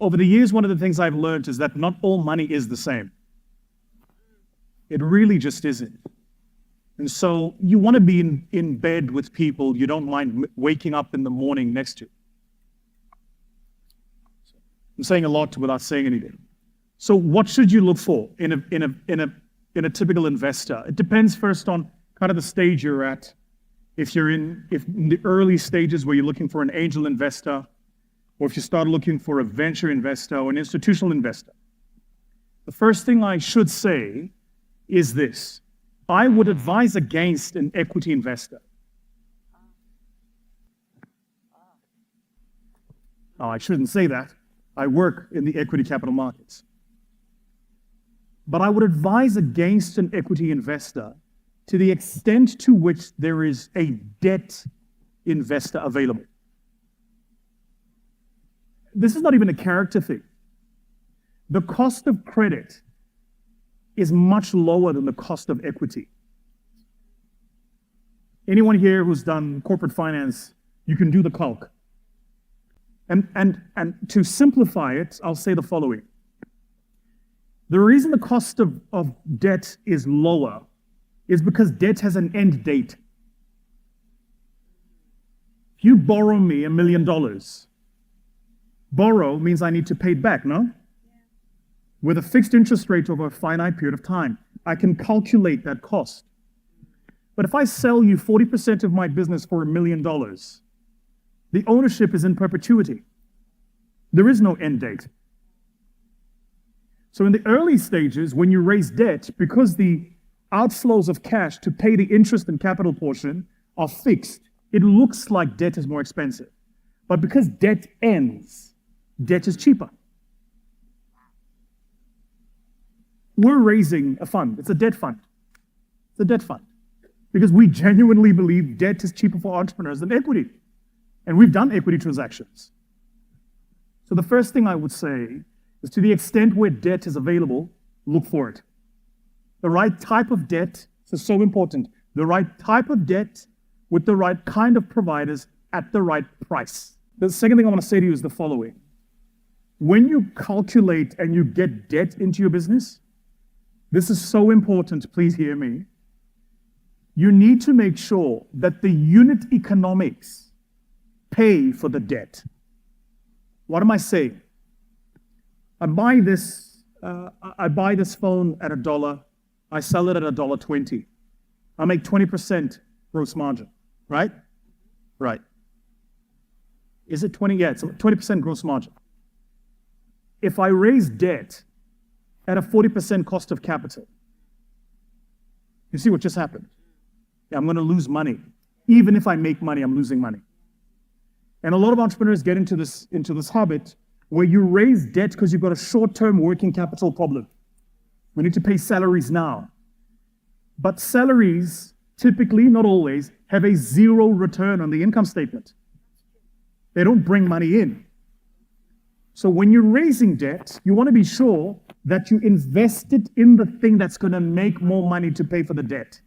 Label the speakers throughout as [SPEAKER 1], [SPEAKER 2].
[SPEAKER 1] over the years, one of the things I've learned is that not all money is the same. It really just isn't. And so you want to be in bed with people you don't mind waking up in the morning next to. I'm saying a lot without saying anything. So what should you look for in a typical investor? It depends first on kind of the stage you're at. If in the early stages where you're looking for an angel investor, or if you start looking for a venture investor or an institutional investor. The first thing I should say is this. I would advise against an equity investor. Oh, I shouldn't say that. I work in the equity capital markets. But I would advise against an equity investor to the extent to which there is a debt investor available. This is not even a character thing. The cost of credit is much lower than the cost of equity. Anyone here who's done corporate finance, you can do the calc. And to simplify it, I'll say the following. The reason the cost of debt is lower is because debt has an end date. If you borrow me $1 million, borrow means I need to pay it back, no? With a fixed interest rate over a finite period of time. I can calculate that cost. But if I sell you 40% of my business for $1 million, the ownership is in perpetuity. There is no end date. So in the early stages, when you raise debt, because the outflows of cash to pay the interest and capital portion are fixed, it looks like debt is more expensive. But because debt ends, debt is cheaper. We're raising a fund. It's a debt fund. It's a debt fund. Because we genuinely believe debt is cheaper for entrepreneurs than equity. And we've done equity transactions. So the first thing I would say is, to the extent where debt is available, look for it. The right type of debt, this is so important, the right type of debt with the right kind of providers at the right price. The second thing I want to say to you is the following. When you calculate and you get debt into your business, this is so important, please hear me. You need to make sure that the unit economics pay for the debt. What am I saying? I buy this phone at $1, I sell it at $1.20. I make 20% gross margin, right? Right. Is it 20? Yeah, it's 20% gross margin. If I raise debt at a 40% cost of capital, you see what just happened? Yeah, I'm going to lose money. Even if I make money, I'm losing money. And a lot of entrepreneurs get into this habit where you raise debt because you've got a short-term working capital problem. We need to pay salaries now. But salaries, typically, not always, have a zero return on the income statement. They don't bring money in. So when you're raising debt, you want to be sure that you invest it in the thing that's going to make more money to pay for the debt.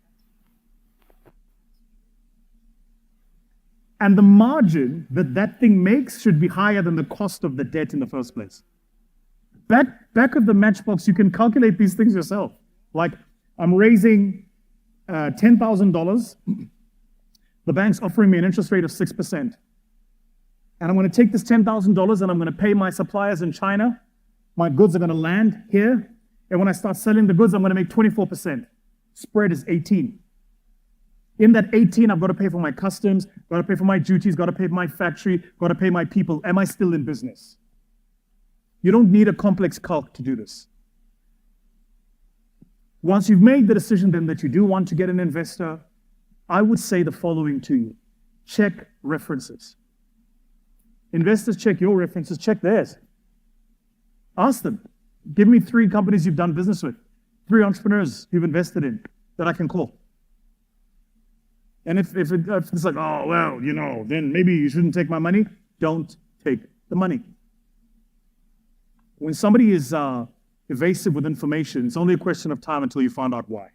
[SPEAKER 1] And the margin that that thing makes should be higher than the cost of the debt in the first place. Back of the matchbox, you can calculate these things yourself. Like, I'm raising $10,000. The bank's offering me an interest rate of 6%. And I'm going to take this $10,000 and I'm going to pay my suppliers in China. My goods are going to land here. And when I start selling the goods, I'm going to make 24%. Spread is 18. In that 18, I've got to pay for my customs, got to pay for my duties, got to pay for my factory, got to pay my people. Am I still in business? You don't need a complex calc to do this. Once you've made the decision then that you do want to get an investor, I would say the following to you. Check references. Investors check your references, check theirs. Ask them, give me 3 companies you've done business with, 3 entrepreneurs you've invested in that I can call. And if it's like, oh, well, then maybe you shouldn't take my money, don't take the money. When somebody is evasive with information, it's only a question of time until you find out why.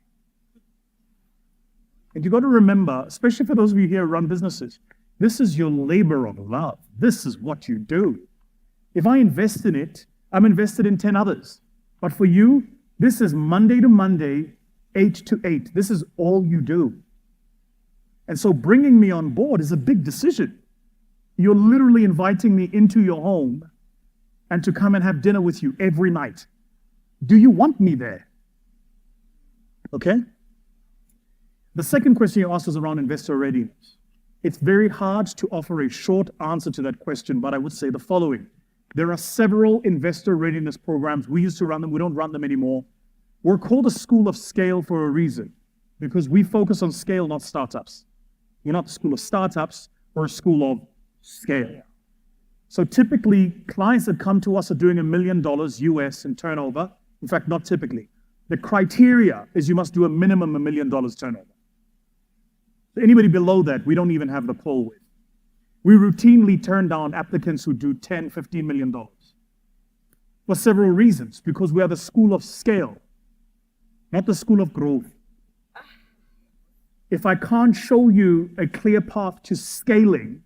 [SPEAKER 1] And you've got to remember, especially for those of you here who run businesses, this is your labor of love. This is what you do. If I invest in it, I'm invested in 10 others. But for you, this is Monday to Monday, 8 to 8. This is all you do. And so bringing me on board is a big decision. You're literally inviting me into your home and to come and have dinner with you every night. Do you want me there? Okay? The second question you asked was around investor readiness. It's very hard to offer a short answer to that question, but I would say the following. There are several investor readiness programs. We used to run them. We don't run them anymore. We're called a school of scale for a reason, because we focus on scale, not startups. We're not the school of startups. We're a school of scale. So typically, clients that come to us are doing $1 million US in turnover. In fact, not typically. The criteria is you must do a minimum $1 million turnover. So anybody below that, we don't even have the pull with. We routinely turn down applicants who do $10, $15 million for several reasons, because we are the school of scale, not the school of growth. If I can't show you a clear path to scaling,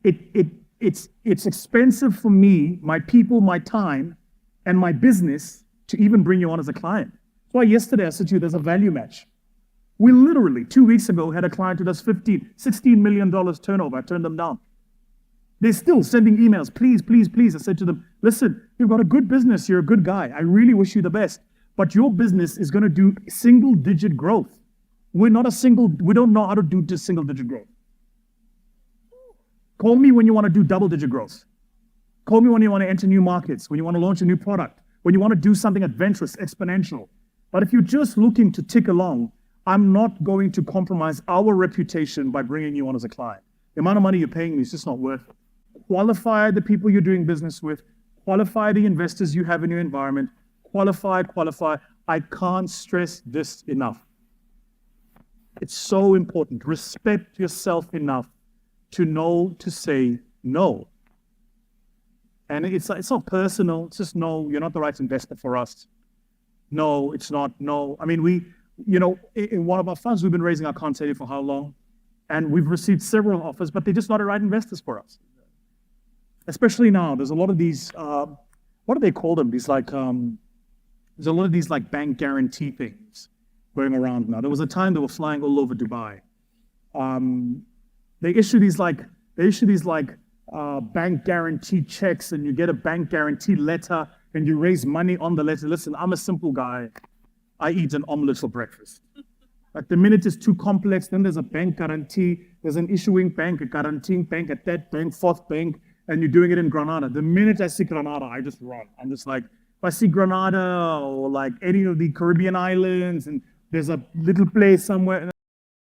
[SPEAKER 1] it's expensive for me, my people, my time, and my business to even bring you on as a client. That's why yesterday I said to you, there's a value match. We literally, 2 weeks ago, had a client who does $16 million turnover. I turned them down. They're still sending emails, please, please, please. I said to them, listen, you've got a good business. You're a good guy. I really wish you the best. But your business is going to do single-digit growth. We don't know how to do single-digit growth. Call me when you want to do double-digit growth. Call me when you want to enter new markets, when you want to launch a new product, when you want to do something adventurous, exponential. But if you're just looking to tick along, I'm not going to compromise our reputation by bringing you on as a client. The amount of money you're paying me is just not worth it. Qualify the people you're doing business with. Qualify the investors you have in your environment. Qualify. I can't stress this enough. It's so important. Respect yourself enough to know to say no. And it's not personal. It's just no, you're not the right investor for us. No, it's not. No. I mean, in one of our funds, we've been raising, I can't tell you for how long, and we've received several offers, but they're just not the right investors for us. Especially now, there's a lot of these, what do they call them? There's a lot of these like bank guarantee things going around now. There was a time they were flying all over Dubai. They issue these bank guarantee checks, and you get a bank guarantee letter, and you raise money on the letter. Listen, I'm a simple guy. I eat an omelette for breakfast. But the minute it's too complex, then there's a bank guarantee, there's an issuing bank, a guaranteeing bank, a third bank, fourth bank, and you're doing it in Granada. The minute I see Granada, I just run. I'm just like, if I see Granada or like any of the Caribbean islands, and there's a little place somewhere,